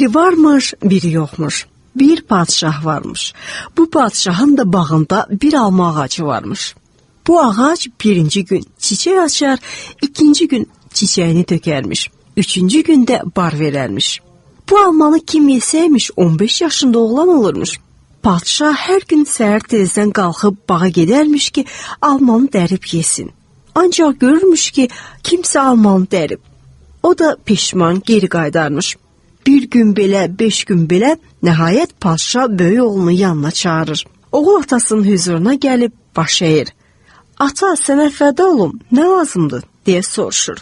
Biri varmış, biri yoxmuş. Bir padşah varmış. Bu padşahın da bağında bir alma ağacı varmış. Bu ağac birinci gün çiçek açar, ikinci gün çiçeğini tökərmiş, üçüncü günde bar verərmiş. Bu almanı kim yesəymiş 15 yaşında oğlan olurmuş. Padşah hər gün səhər tezdən qalxıb bağa gedərmiş ki, almanı dərib yesin. Ancaq görürmüş ki, kimsə almanı dərib. O da peşman geri qaydarmış. Bir gün belə, 5 gün belə, nəhayət padşah böyük oğlunu yanına çağırır. Oğul atasının hüzuruna gəlib baş əyir. Ata, sənə fəda olum, nə lazımdır, deyə soruşur.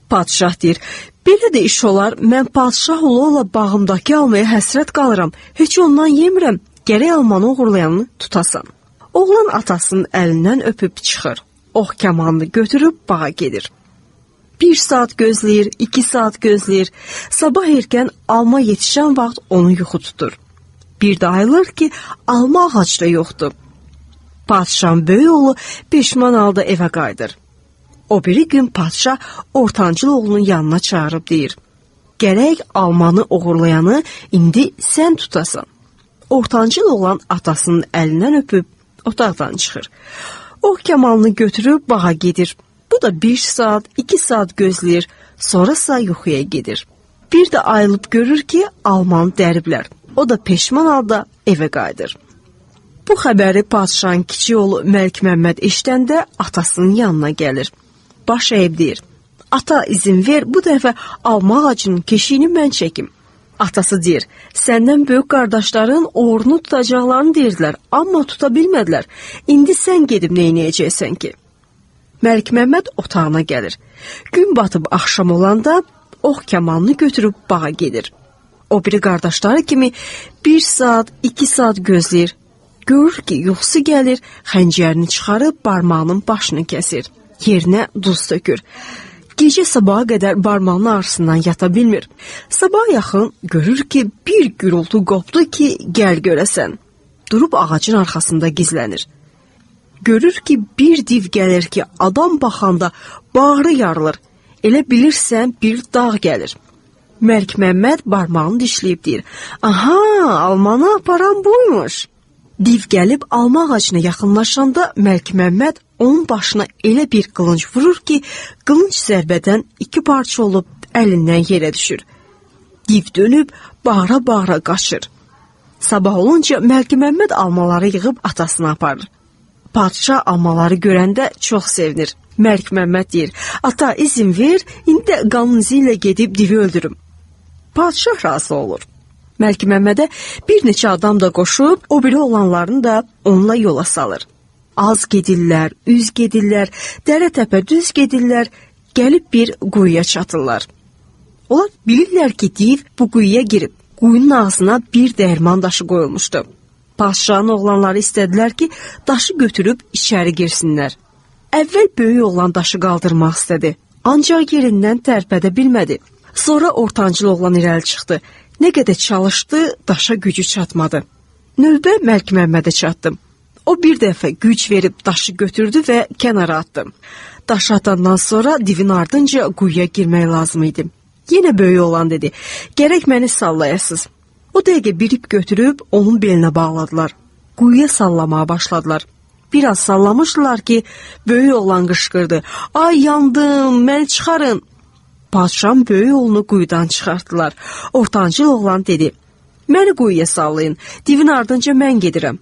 Padşah deyir, belə də iş olar, mən padşah ola bağımdakı almaya həsrət qalıram, heç ondan yemirəm, gərək almanı uğurlayanını tutasan. Oğlan atasının əlindən öpüb çıxır, ox kamanını götürüb bağa gedir. 1 saat gözləyir, 2 saat gözləyir, sabah erkən alma yetişən vaxt onu yuxu tutur. Bir də ayılır ki, alma ağacda yoxdur. Padşahın böyük oğlu peşman halda evə qayıdır. O biri gün padşah ortancıl oğlunun yanına çağırıb deyir, gərək almanı uğurlayanı indi sən tutasan. Ortancıl oğlan atasının əlindən öpüb otaqdan çıxır. O kamalını götürüb bağa gedir. Bu da 1 saat, 2 saat gözləyir, sonrasa yuxuya gedir. Bir də ayılıb görür ki, almanı dəriblər. O da peşman halda evə qayıdır. Bu xəbəri padşahın kiçik oğlu Məlik Məmməd eşidəndə atasının yanına gəlir. Baş əyib deyir, ata izin ver, bu dəfə alma ağacının keşiyini mən çəkim. Atası deyir, səndən böyük qardaşların oğrunu tutacaqlarını deyirdilər, amma tuta bilmədilər. İndi sən gedib neynəyəcəksən ki? Məlik Məmməd otağına gəlir. Gün batıb axşam olanda ox kamanını götürüb bağa gedir. O biri qardaşları kimi 1 saat, 2 saat gözləyir. Görür ki, yuxusu gəlir, xəncərini çıxarıb barmağının başını kəsir. Yerinə duz tökür. Gecə sabaha qədər barmağının ağrısından yata bilmir. Sabah yaxın görür ki, bir gürültü qopdu ki, gəl görəsən. Durub ağacın arxasında gizlənir. Görür ki, bir div gəlir ki, adam baxanda bağrı yarılır. Elə bilirsən, bir dağ gəlir. Məlik Məmməd barmağını dişləyib deyir, aha, almanı aparan buymuş. Div gəlib alma ağacına yaxınlaşanda Məlik Məmməd onun başına elə bir qılınc vurur ki, qılınc zərbədən 2 parça olub əlindən yerə düşür. Div dönüb bağıra-bağıra qaçır. Sabah olunca Məlik Məmməd almaları yığıb atasına aparır. Padşah almaları görəndə çox sevinir. Məlik Məmməd deyir, ata izin ver, indi qanun izi ilə gedib divi öldürüm. Padşah razı olur. Məlik Məmmədə bir neçə adam da qoşub, o biri olanlarını da onunla yola salır. Az gedirlər, üz gedirlər, dərə-təpə düz gedirlər, gəlib bir quyuya çatırlar. Onlar bilirlər ki, div bu quyuya girib. Quyunun ağzına bir dəyirman daşı qoyulmuşdu. Padşahın oğlanları istədilər ki, daşı götürüb içəri girsinlər. Əvvəl böyük oğlan daşı qaldırmaq istədi, ancaq yerindən tərpədə bilmədi. Sonra ortancıl oğlan irəli çıxdı. Nə qədər çalışdı, daşa gücü çatmadı. Növbə Məlik Məmmədə çatdı. O bir dəfə güc verib daşı götürdü və kənara atdı. Daşı atandan sonra divin ardınca quyuya girmək lazım idi. Yenə böyük oğlan dedi, gərək məni sallayasız. O dəqiqə bir ip götürüb onun belinə bağladılar. Quyuya sallamaya başladılar. Biraz sallamışdılar ki, böyük oğlan qışqırdı. Ay yandım, məni çıxarın. Padşahın böyük oğlunu quyudan çıxartdılar. Ortancıl oğlan dedi, məni quyuya sallayın, divin ardınca mən gedirəm.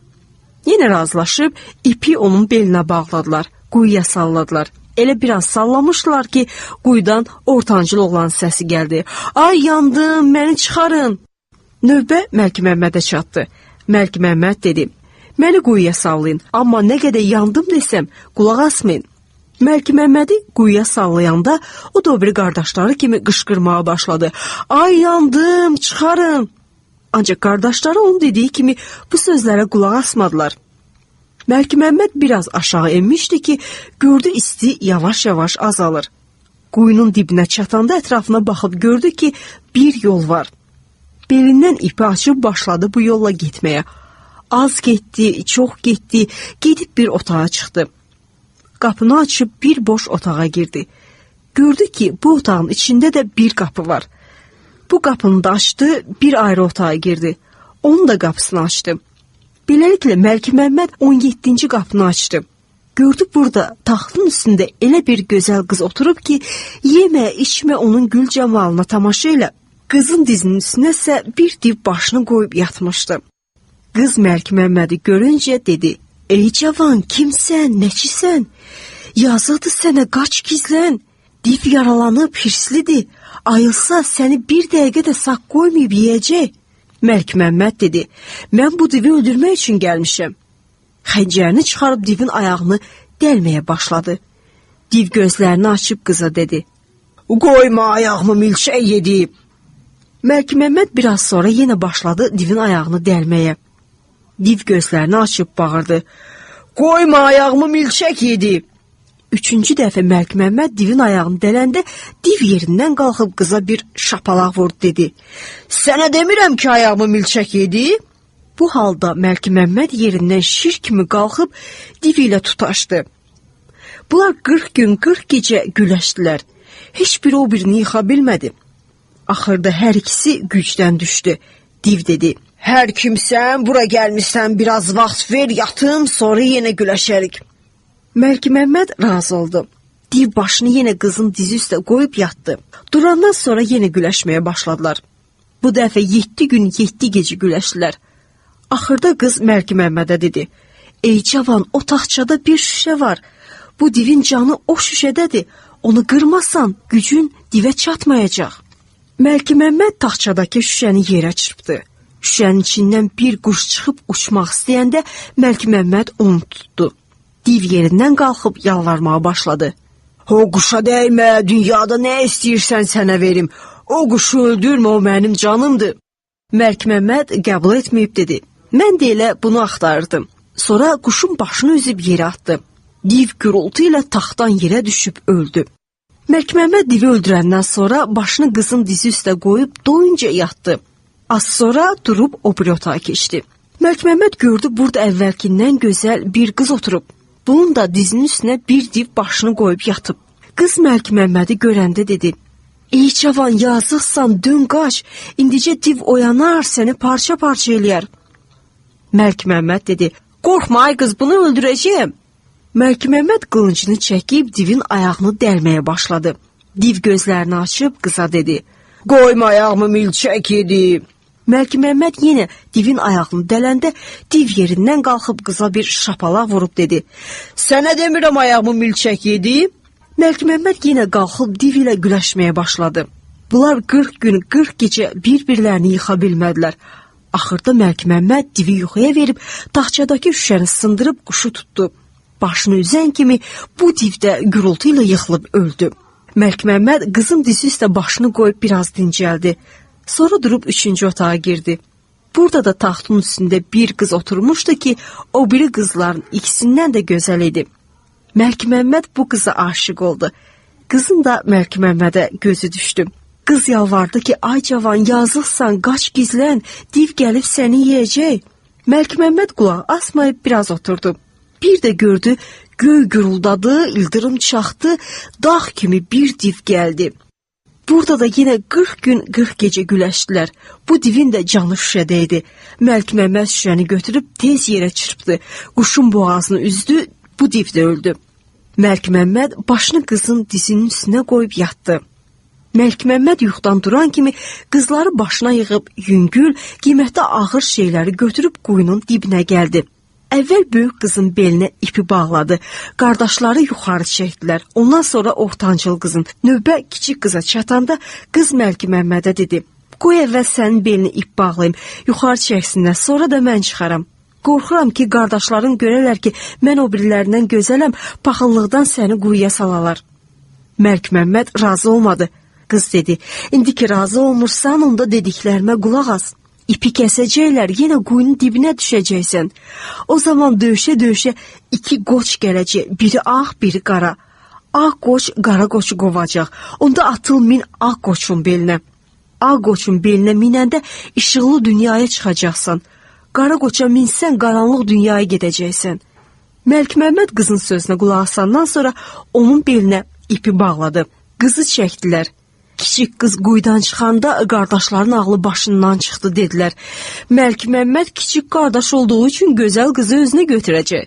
Yenə razılaşıb ipi onun belinə bağladılar, quyuya salladılar. Elə biraz sallamışdılar ki, quyudan ortancıl oğlan səsi gəldi. Ay yandım, məni çıxarın. Növbə Məlik Məmmədə çatdı. Məlik Məmməd dedi, məni quyuya sallayın, amma nə qədər yandım desəm, qulaq asmayın. Məlik Məmmədi quyuya sallayanda o da o biri qardaşları kimi qışqırmağa başladı. Ay yandım, çıxarın. Ancaq qardaşları onun dediyi kimi bu sözlərə qulaq asmadılar. Məlik Məmməd biraz aşağı enmişdi ki, gördü isti yavaş-yavaş azalır. Quyunun dibinə çatanda ətrafına baxıb gördü ki, bir yol var. Belindən ipi açıb başladı bu yolla getməyə. Az getdi, çox getdi, gedib bir otağa çıxdı. Qapını açıb bir boş otağa girdi. Gördü ki, bu otağın içində də bir qapı var. Bu qapını da açdı, bir ayrı otağa girdi. Onun da qapısını açdı. Beləliklə Məlikməmməd 17-ci qapını açdı. Gördü burada taxtın üstündə elə bir gözəl qız oturub ki, yemə, içmə onun gül camalına tamaşa ilə. Qızın dizinin üstünə isə bir div başını qoyub yatmışdı. Qız Məlikməmmədi görüncə dedi: "Ey cavan, kimsən, nəçisən? Yazıqdır sənə, qaç gizlən. Div yaralanıb, hirslidir. Ayılsa səni bir dəqiqə də sağ qoymayıb yeyəcək." Məlikməmməd dedi: "Mən bu divi öldürmək üçün gəlmişəm." Xəncərini çıxarıb divin ayağını dəlməyə başladı. Div gözlərini açıb qıza dedi: "Qoyma ayağımı milçək yedi." Məlikməmməd biraz sonra yenə başladı divin ayağını dəlməyə. Div gözlərini açıb bağırdı: "Qoyma ayağımı milçək yedi." Üçüncü dəfə Məlikməmməd divin ayağını dələndə div yerindən qalxıb qıza bir şapalaq vurdu, dedi: "Sənə demirəm ki, ayağımı milçək yedi." Bu halda Məlikməmməd yerindən şir kimi qalxıb div ilə tutaşdı. Bunlar 40 gün 40 gecə güləşdilər. Heç biri o birini yıxa bilmədi. Axırda hər ikisi gücdən düşdü. Div dedi: "Hər kimsən, bura gəlmişsən, biraz vaxt ver, yatım, sonra yenə güləşərik." Məlikməmməd razı oldu. Div başını yenə qızın dizi üstə qoyub yatdı. Durandan sonra yenə güləşməyə başladılar. Bu dəfə 7 gün 7 gecə güləşdilər. Axırda qız Məlikməmmədə dedi: "Ey cavan, o taxtçada bir şüşə var. Bu divin canı o şüşədədir. Onu qırmasan gücün divə çatmayacaq." Məlikməmməd taxtçadakı şüşəni yerə çırpdı. Şüşənin içindən bir quş çıxıb uçmaq istəyəndə Məlikməmməd onu tutdu. Div yerindən qalxıb yalvarmağa başladı. "O quşa dəymə, dünyada nə istəyirsən sənə verim. O quşu öldürmə, o mənim canımdır." Məlikməmməd qəbul etməyib dedi: "Mən də elə bunu axtarırdım." Sonra quşun başını üzüb yerə atdı. Div gürültü ilə taxtdan yerə düşüb öldü. Məlikməmməd divi öldürəndən sonra başını qızın dizi üstə qoyub doyunca yatdı. Az sonra durub o biri otağa keçdi. Məlikməmməd gördü burada əvvəlkindən gözəl bir qız oturub. Bunun da dizinin üstünə bir div başını qoyub yatıb. Qız Məlikməmmədi görəndə dedi: "Ey cavan, yazıqsan, dön qaç. İndicə div oyanar, səni parça-parça eləyər." Məlikməmməd dedi: "Qorxma ay qız, bunu öldürəcəyəm." Məlikməmməd qılıncını çəkib divin ayağını dəlməyə başladı. Div gözlərini açıb qıza dedi: "Qoyma ayağımı milçək yedi." Məlikməmməd yenə divin ayağını dələndə div yerindən qalxıb qıza bir şapalaq vurub dedi: "Sənə demirəm ayağımı milçək yedi." Məlikməmməd yenə qalxıb div ilə güləşməyə başladı. Bunlar 40 gün 40 gecə bir-birlərini yıxa bilmədilər. Axırda Məlikməmməd divi yuxuya verib taxtçadakı şüşəni sındırıb quşu tutdu. Başını üzən kimi bu div də gürültü ilə yıxılıb öldü. Məlikməmməd qızın dizi üstə başını qoyub biraz dincəldi. Sonra durub 3-cü otağa girdi. Burada da taxtın üstündə bir qız oturmuşdu ki, o biri qızların ikisindən də gözəl idi. Məlikməmməd bu qıza aşiq oldu. Qızın da Məlikməmmədə gözü düşdü. Qız yalvardı ki, "Ay cavan, yazıqsan, qaç gizlən, div gəlib səni yeyəcək." Məlikməmməd qulaq asmayıb biraz oturdu. Bir də gördü, göy güruldadı, ildırım çaxdı, dağ kimi bir div gəldi. Burada da yenə 40 gün 40 gecə güləşdilər. Bu divin də canı şüşədə idi. Məlikməmməd şüşəni götürüb tez yerə çırpdı. Quşun boğazını üzdü, bu div də öldü. Məlikməmməd başını qızın dizinin üstünə qoyub yatdı. Məlikməmməd yuxudan duran kimi qızları başına yığıb yüngül, qiymətli ağır şeyləri götürüb quyunun dibinə gəldi. Əvvəl böyük qızın belinə ipi bağladı. Qardaşları yuxarı çəkdilər. Ondan sonra ortancıl qızın. Növbə kiçik qıza çatanda qız Məlikməmmədə dedi: "Qoy əvvəl sənin belini ip bağlayım, yuxarı çəksinlər, sonra da mən çıxaram. Qorxuram ki, qardaşların görərlər ki, mən o birilərindən gözələm, paxıllıqdan səni quyuya salalar." Məlikməmməd razı olmadı. Qız dedi: "İndi ki razı olmursan, onda dediklərimə qulaq as. İpi kəsəcəklər, yenə quyunun dibinə düşəcəksən. O zaman döyüşə-döyüşə 2 qoç gələcək, biri ağ, biri qara. Ağ qoç qara qoçu qovacaq. Onda atıl min ağ qoçun belinə. Ağ qoçun belinə minəndə işıqlı dünyaya çıxacaqsan. Qara qoça minsən, qaranlıq dünyaya gedəcəksən." Məlikməmməd qızın sözünə qulaq asandan sonra onun belinə ipi bağladı. Qızı çəkdilər. Kiçik qız quyudan çıxanda qardaşların ağlı başından çıxdı dedilər. Məlikməmməd kiçik qardaş olduğu üçün gözəl qızı özünə götürəcək.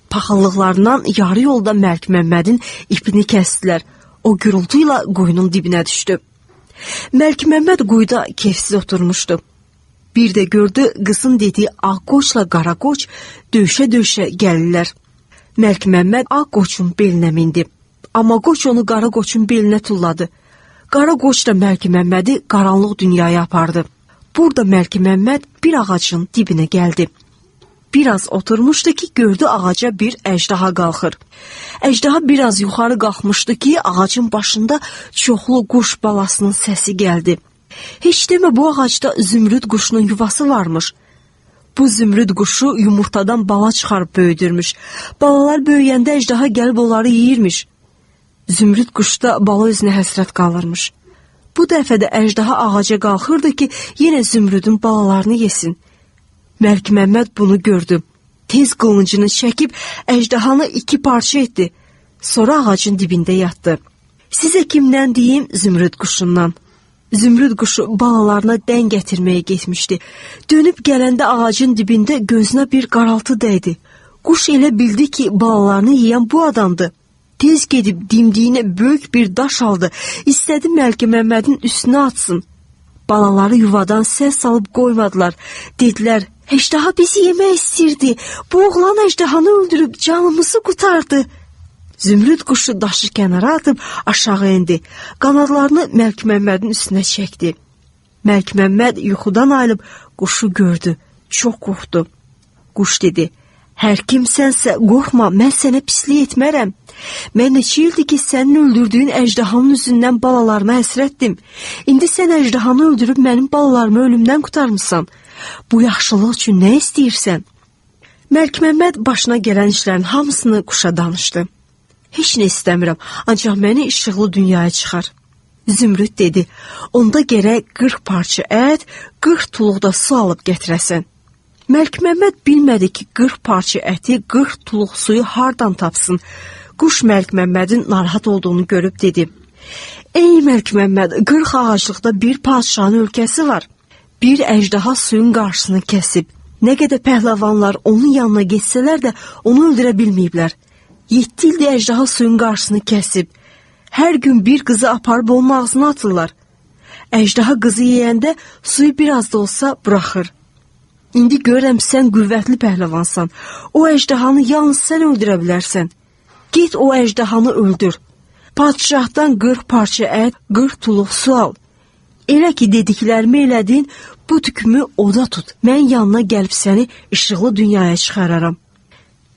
Paxıllıqlarından yarı yolda Məlikməmmədin ipini kəsdilər. O gürültü ilə quyunun dibinə düşdü. Məlikməmməd quyuda kefsiz oturmuşdu. Bir də gördü qızın dediyi ağ qoçla qara qoç döyüşə-döyüşə gəlirlər. Məlikməmməd ağ qoçun belinə mindi. Amma qoç onu qara qoçun belinə tulladı. Qara qoç da Məlikməmmədi qaranlıq dünyaya apardı. Burada Məlikməmməd bir ağacın dibinə gəldi. Biraz oturmuşdu ki, gördü ağaca bir əjdaha qalxır. Əjdaha biraz yuxarı qalxmışdı ki, ağacın başında çoxlu quş balasının səsi gəldi. Heç demə bu ağacda zümrüd quşunun yuvası varmış. Bu zümrüd quşu yumurtadan bala çıxarıb böyüdürmüş. Balalar böyüyəndə əjdaha gəlib onları yeyirmiş. Zümrüd quşda bala özünə həsrət qalırmış. Bu dəfə də əjdaha ağaca qalxırdı ki, yenə zümrüdün balalarını yesin. Məlikməmməd bunu gördü. Tez qılıncını çəkib əjdahanı 2 parça etdi. Sonra ağacın dibində yatdı. Sizə kimdən deyim? Zümrüd quşundan. Zümrüd quşu balalarına dən gətirməyə getmişdi. Dönüb gələndə ağacın dibində gözünə bir qaraltı dəydi. Quş elə bildi ki, balalarını yeyən bu adamdır. Tez gedib dimdiyinə böyük bir daş aldı. İstədi Məlikməmmədin üstünə atsın. Balaları yuvadan səs salıb qoymadılar. Dedilər, əjdaha bizi yemək istirdi. Bu oğlan əjdahanı öldürüb canımızı qurtardı. Zümrüd quşu daşı kənara atıb aşağı indi. Qanadlarını Məlikməmmədin üstünə çəkdi. Məlikməmməd yuxudan ayılıb quşu gördü. Çox qorxdu. Quş dedi, hər kimsənsə qorxma, mən sənə pislik etmərəm. Mən neçə ildir ki, sənin öldürdüyün əjdahanın üzündən balalarına həsrətdim. İndi sən əjdahanı öldürüb mənim balalarımı ölümdən qurtarmışsan. Bu yaxşılıq üçün nə istəyirsən? Məlikməmməd başına gələn işlərin hamısını quşa danışdı. Heç nə istəmirəm, ancaq məni işıqlı dünyaya çıxar. Zümrüd dedi, onda gərək 40 parça ət, 40 tuluq da su alıb gətirəsən. Məlikməmməd bilmədi ki, 40 parça əti, 40 tuluq suyu hardan tapsın. Quş Məlikməmmədin narahat olduğunu görüb dedi, ey Məlikməmməd, 40 ağaclıqda bir padşahın ölkəsi var. Bir əjdaha suyun qarşısını kəsib. Nə qədər pəhləvanlar onun yanına getsələr də onu öldürə bilməyiblər. 7 ildir əjdaha suyun qarşısını kəsib. Hər gün bir qızı aparıb onun ağzına atırlar. Əjdaha qızı yeyəndə suyu biraz da olsa buraxır. İndi görürəm sən qüvvətli pəhləvansan. O əjdahanı yalnız sən öldürə bilərsən. Get o əjdahanı öldür. Padşahdan 40 parça ət, 40 tuluq su al. Elə ki dediklərimi elədin, bu tükümü oda tut. Mən yanına gəlib səni işıqlı dünyaya çıxararam.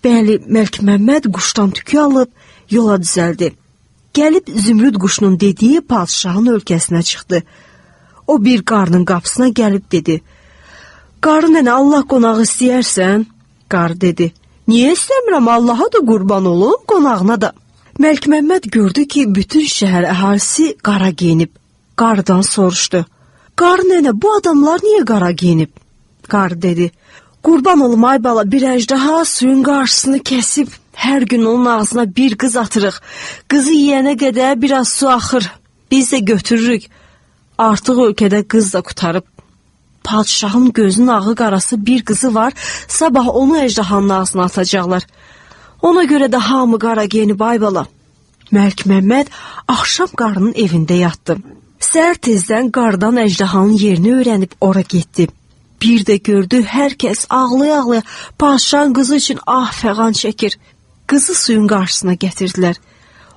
Bəli, Məlikməmməd quşdan tükü alıb yola düzəldi. Gəlib zümrüd quşunun dediyi padşahın ölkəsinə çıxdı. O bir qarının qapısına gəlib dedi, qarı nənə, Allah qonağı istəyərsən? Qarı dedi, niyə istəmirəm, Allaha da qurban olum, qonağına da. Məlikməmməd gördü ki, bütün şəhər əhalisi qara geyinib. Qarıdan soruşdu, qarı nənə, bu adamlar niyə qara geyinib? Qarı dedi, qurban olum ay bala, bir əjdaha suyun qarşısını kəsib, hər gün onun ağzına bir qız atırıq. Qızı yeyənə qədər biraz su axır, biz də götürürük. Artıq ölkədə qız da qutarıb. Padşahın gözünün ağı qarası bir qızı var, sabah onu əjdahanın ağzına atacaqlar. Ona görə də hamı qara geyinib ay bala. Məlikməmməd axşam qarının evində yatdı. Səhər tezdən qardan əjdahanın yerini öyrənib ora getdi. Bir də gördü, hər kəs ağlaya-ağlaya padşahın qızı üçün fəğan çəkir. Qızı suyun qarşısına gətirdilər.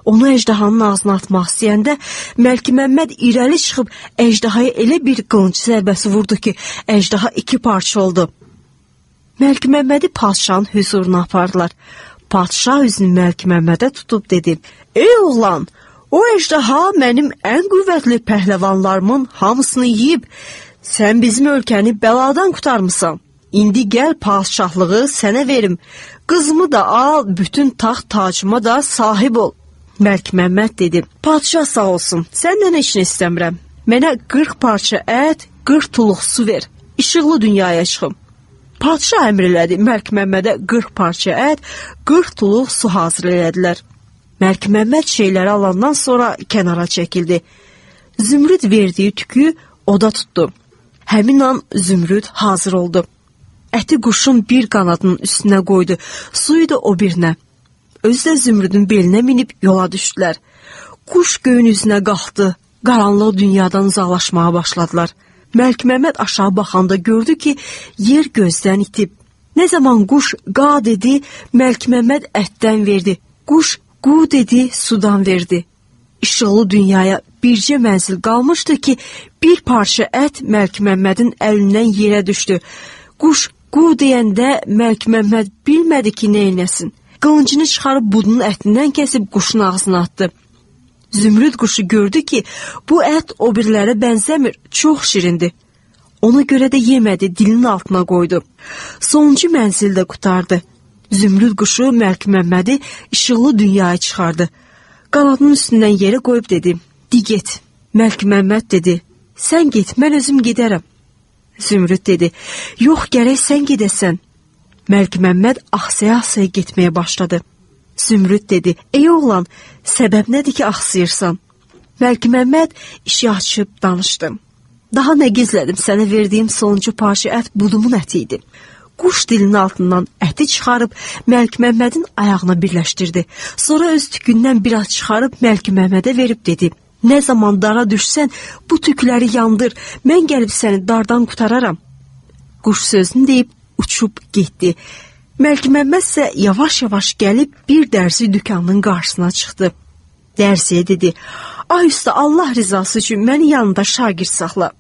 Onu əjdahanın ağzına atmaq istəyəndə Məlikməmməd irəli çıxıb əjdahaya elə bir qılınc zərbəsi vurdu ki, əjdaha 2 parça oldu. Məlikməmmədi padşahın hüzuruna apardılar. Padşah üzünü Məlikməmmədə tutub dedi, ey oğlan, o əjdaha mənim ən qüvvətli pəhləvanlarımın hamısını yeyib, sən bizim ölkəni bəladan qurtarmısan. İndi gəl padşahlığı sənə verim, qızımı da al, bütün taxt tacıma da sahib ol. Məlikməmməd dedi, padşah sağ olsun, səndən heç nə istəmirəm. Mənə 40 parça ət, 40 tuluq su ver, işıqlı dünyaya çıxım. Padşah əmr elədi, Məlikməmmədə 40 parça ət, 40 tuluq su hazır elədilər. Məlikməmməd şeyləri alandan sonra kənara çəkildi. Zümrüd verdiyi tükü oda tutdu. Həmin an Zümrüd hazır oldu. Əti quşun bir qanadının üstünə qoydu, suyu da o birinə. Özü də Zümrüdün belinə minib yola düşdülər. Quş göyün üzünə qalxdı, qaranlıq dünyadan uzaqlaşmağa başladılar. Məlikməmməd aşağı baxanda gördü ki, yer gözdən itib. Nə zaman quş qa dedi, Məlikməmməd ətdən verdi. Quş qu dedi, sudan verdi. İşıqlı dünyaya bircə mənzil qalmışdı ki, bir parça ət Məlikməmmədin əlindən yerə düşdü. Quş qu deyəndə Məlikməmməd bilmədi ki, nə eləsin. Qılıncını çıxarıb budunun ətindən kəsib quşun ağzına atdı. Zümrüd quşu gördü ki, bu ət o birilərə bənzəmir, çox şirindir. Ona görə də yemədi, dilinin altına qoydu. Sonuncu mənzil də qutardı. Zümrüd quşu Məlikməmmədi işıqlı dünyaya çıxardı. Qanadının üstündən yerə qoyub dedi, "Di get." Məlikməmməd dedi, "Sən get, mən özüm gedərəm." Zümrüd dedi, "Yox, gərək sən gedəsən." Məlikməmməd axsaya-axsaya getməyə başladı. Zümrüd dedi, "Ey oğlan, səbəb nədir ki, axsayırsan?" Məlikməmməd işi açıb danışdı. "Daha nə gizlədim, sənə verdiyim sonuncu parça ət budumun əti idi." Quş dilinin altından əti çıxarıb Məlikməmmədin ayağına birləşdirdi. Sonra öz tükündən biraz çıxarıb Məlikməmmədə verib dedi, "Nə zaman dara düşsən, bu tükləri yandır, mən gəlib səni dardan qutararam." Quş sözünü deyib uçub getdi. Məlikməmməd isə yavaş-yavaş gəlib bir dərzi dükanının qarşısına çıxdı. Dərziyə dedi, "Ay usta, Allah rizası üçün məni yanında şagird saxla."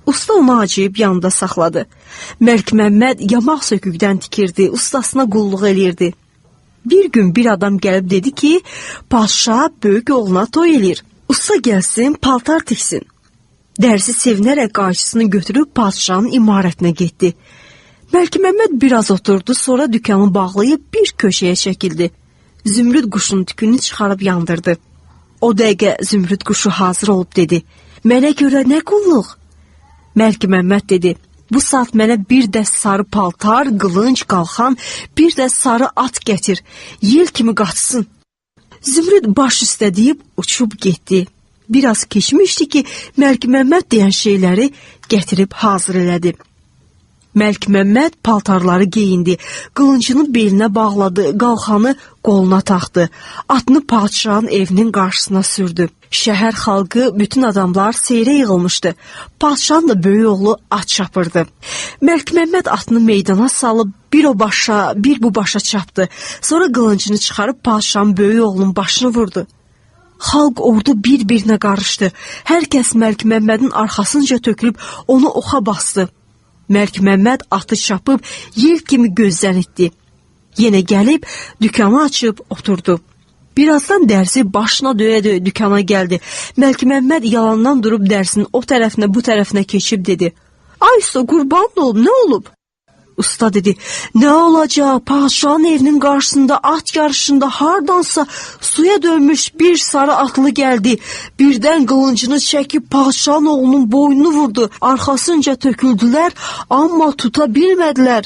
Usta onu acıyıb yanında saxladı. Məlikməmməd yamaq sökükdən tikirdi, ustasına qulluq eləyirdi. Bir gün bir adam gəlib dedi ki, "Padşah böyük oğluna toy eləyir. Usta gəlsin, paltar tiksin." Dərzi sevinərək qayçısını götürüb padşahın imarətinə getdi. Məlikməmməd biraz oturdu, sonra dükanı bağlayıb bir köşəyə çəkildi. Zümrüd quşun tükünü çıxarıb yandırdı. O dəqiqə Zümrüd quşu hazır olub dedi, "Mənə görə nə qulluq?" Məlikməmməd dedi, "Bu saat mənə bir dəst sarı paltar, qılınc, qalxan, bir də sarı at gətir, yel kimi qaçsın." Zümrüd baş üstə deyib uçub getdi. Biraz keçmişdi ki, Məlikməmməd deyən şeyləri gətirib hazır elədi. Məlikməmməd paltarları geyindi, qılıncını belinə bağladı, qalxanı qoluna taxdı, atını padşahın evinin qarşısına sürdü. Şəhər xalqı, bütün adamlar seyrə yığılmışdı. Padşahın da böyük oğlu at çapırdı. Məlikməmməd atını meydana salıb bir o başa, bir bu başa çapdı. Sonra qılıncını çıxarıb padşahın böyük oğlunun başını vurdu. Xalq ordu bir-birinə qarışdı. Hər kəs Məlikməmmədin arxasınca tökülüb onu oxa bastı. Məlikməmməd atı çapıb yel kimi gözdən itdi. Yenə gəlib dükanı açıb oturdu. Birazdan dərzi başına döyə-döyə dükana gəldi. Məlikməmməd yalandan durub dərsinin o tərəfinə bu tərəfinə keçib dedi, "Ay usta, qurban olum, nə olub?" Usta dedi, "Nə olacaq? Padşahın evinin qarşısında at yarışında hardansa suya dönmüş bir sarı atlı gəldi. Birdən qılıncını çəkib padşahın oğlunun boynunu vurdu. Arxasınca töküldülər, amma tuta bilmədilər."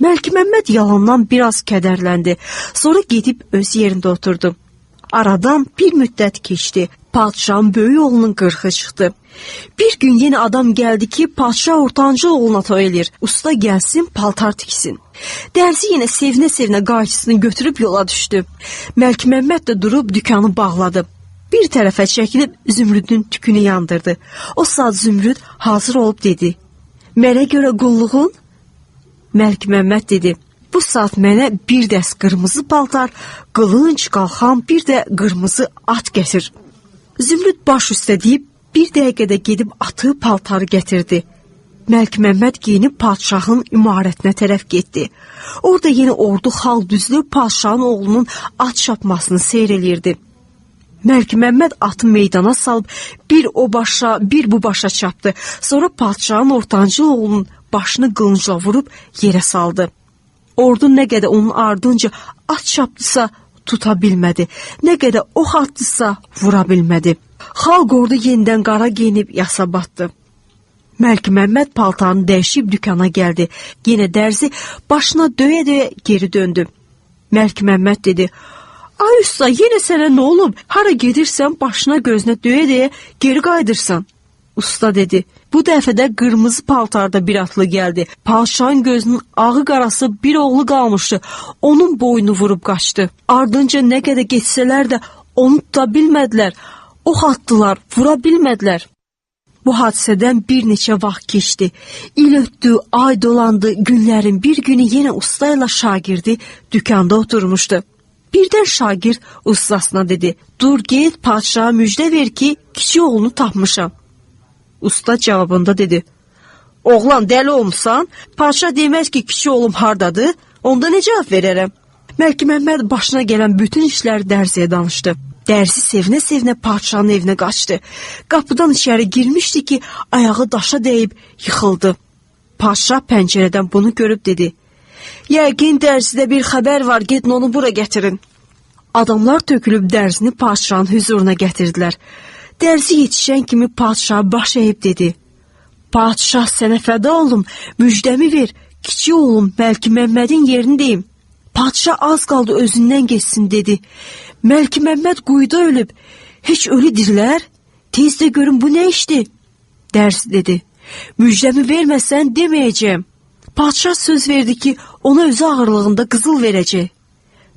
Məlikməmməd yalandan biraz kədərləndi. Sonra gedib öz yerində oturdu. Aradan bir müddət keçdi. Padşahın böyük oğlunun qırxı çıxdı. Bir gün yenə adam gəldi ki, padşah ortancı oğluna toy eləyir. Usta gəlsin, paltar tiksin. Dərzi yenə sevinə-sevinə qayçısını götürüb yola düşdü. Məlikməmməd də durub dükanı bağladı. Bir tərəfə çəkilib Zümrüdün tükünü yandırdı. O saat Zümrüd hazır olub dedi, "Mənə görə qulluğun?" Məlikməmməd dedi, "Bu saat mənə bir dəst qırmızı paltar, qılınc, qalxan, bir də qırmızı at gətir." Zümrüd baş üstə deyib bir dəqiqədə gedib atı, paltarı gətirdi. Məlikməmməd geyinib padşahın imarətinə tərəf getdi. Orada yenə ordu xalq düzülüb padşahın oğlunun at çapmasını seyr eləyirdi. Məlikməmməd atı meydana salıb bir o başa, bir bu başa çapdı. Sonra padşahın ortancı oğlunun başını qılıncla vurub yerə saldı. Ordu nə qədər onun ardınca at çapdısa tuta bilmədi. Nə qədər ox atdısa vura bilmədi. Xalq ordu yenidən qara geyinib yasa batdı. Məlikməmməd paltarını dəyişib dükana gəldi. Yenə dərzi başına döyə-döyə geri döndü. Məlikməmməd dedi, Ay usta, yenə sənə nə olub? Hara gedirsən başına gözünə döyə-döyə geri qayıdırsan. Usta dedi. Bu dəfə də qırmızı paltarda bir atlı gəldi. Padşahın gözünün ağı qarası bir oğlu qalmışdı. Onun boynu vurub qaçdı. Ardınca nə qədər geçsələr də onu tuta bilmədilər. Ox atdılar, vura bilmədilər. Bu hadisədən bir neçə vaxt keçdi. İl ötdü, ay dolandı, günlərin bir günü yenə usta ilə şagirdi dükanda oturmuşdu. Birdən şagird ustasına dedi. Dur get, padşaha müjdə ver ki, kiçik oğlunu tapmışam. Usta cavabında dedi. Oğlan dəli olmuşsan, padşah deməz ki, kiçik oğlum hardadır, onda nə cavab verərəm? Məlikməmməd başına gələn bütün işləri dərziyə danışdı. Dərzi sevinə-sevinə padşahın evinə qaçdı. Qapıdan içəri girmişdi ki, ayağı daşa dəyib yıxıldı. Padşah pəncərədən bunu görüb dedi. Yəqin dərzidə bir xəbər var, gedin onu bura gətirin. Adamlar tökülüb dərzini padşahın hüzuruna gətirdilər. Dərzi yetişən kimi padşah baş əyib dedi. Padşah sənə fəda olum, müjdəmi ver, kiçik oğlum Məlikməmmədin yerini deyim. Padşah az qaldı özündən geçsin dedi. Məlikməmməd quyuda ölüb, heç ölü dirilər? Tez də görün bu nə işdir? Dərzi dedi. Müjdəmi verməsən deməyəcəm. Padşah söz verdi ki, ona özü ağırlığında qızıl verəcək.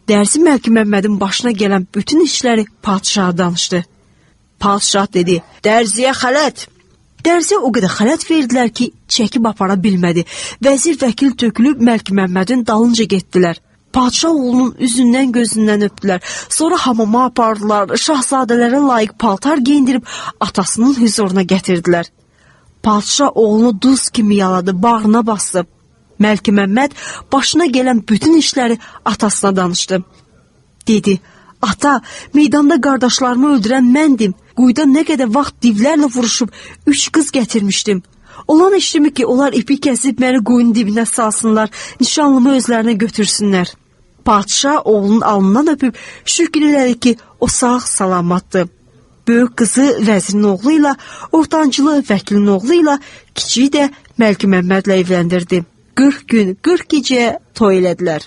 Dərzi Məlikməmmədin başına gələn bütün işləri padşaha danışdı. Padşah dedi, dərziyə xələt. Dərziyə o qədər xələt verdilər ki, çəkib apara bilmədi. Vəzir vəkil tökülüb Məlikməmmədin dalınca getdilər. Padşah oğlunun üzündən gözündən öpdülər. Sonra hamama apardılar, şahzadələrə layiq paltar geyindirib atasının hüzuruna gətirdilər. Padşah oğlunu duz kimi yaladı, bağrına bastı. Məlikməmməd başına gələn bütün işləri atasına danışdı. Dedi, ata, meydanda qardaşlarımı öldürən məndim. Quyuda nə qədər vaxt divlərlə vuruşub 3 qız gətirmişdim. Olan eşitimi ki, onlar ipi kəsib məni quyunun dibinə salsınlar, nişanlımı özlərinə götürsünlər. Padşah oğlunun alnından öpüb şükür elədi ki, o sağ salamatdır. Böyük qızı vəzirin oğlu ilə, ortancılı vəkilin oğlu ilə, kiçiyi də Məlikməmmədlə evləndirdi. 40 gün, 40 gecə toy elədilər.